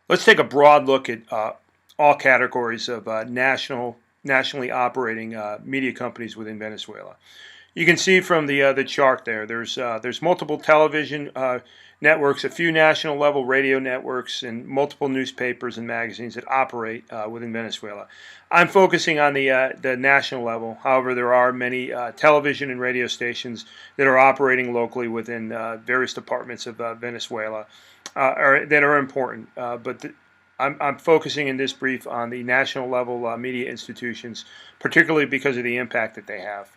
Let's take a broad look at all categories of nationally operating media companies within Venezuela. You can see from the chart there. There's multiple television networks, a few national level radio networks, and multiple newspapers and magazines that operate within Venezuela. I'm focusing on the national level. However, there are many television and radio stations that are operating locally within various departments of Venezuela that are important. I'm focusing in this brief on the national level media institutions, particularly because of the impact that they have.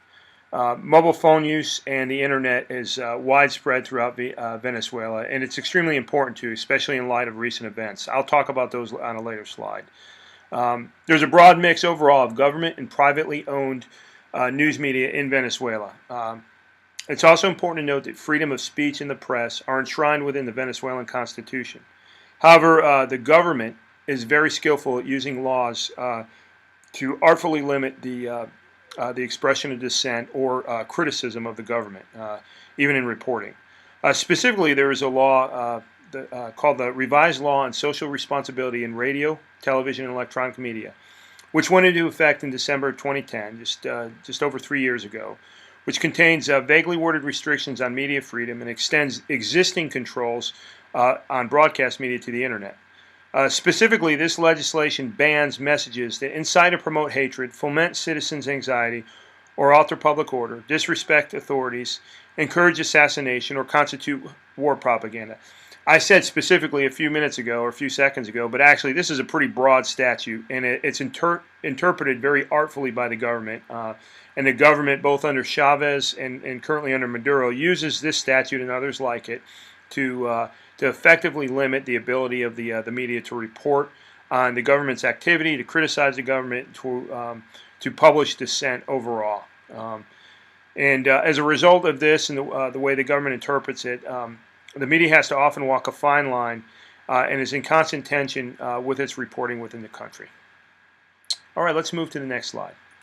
Mobile phone use and the internet is widespread throughout Venezuela, and it's extremely important too, especially in light of recent events. I'll talk about those on a later slide. There's a broad mix overall of government and privately owned news media in Venezuela. It's also important to note that freedom of speech and the press are enshrined within the Venezuelan Constitution. However, the government is very skillful at using laws to artfully limit the expression of dissent or criticism of the government, even in reporting. Specifically, there is a law called the Revised Law on Social Responsibility in Radio, Television, and Electronic Media, which went into effect in December of 2010, just over 3 years ago, which contains vaguely worded restrictions on media freedom and extends existing controls on broadcast media to the internet. Specifically, this legislation bans messages that incite or promote hatred, foment citizens' anxiety, or alter public order, disrespect authorities, encourage assassination, or constitute war propaganda. I said specifically a few minutes ago or a few seconds ago, but actually this is a pretty broad statute, and it's interpreted very artfully by the government. And the government, both under Chavez and currently under Maduro, uses this statute and others like it to effectively limit the ability of the media to report on the government's activity, to criticize the government, to publish dissent overall. And as a result of this and the way the government interprets it, the media has to often walk a fine line and is in constant tension with its reporting within the country. All right, let's move to the next slide.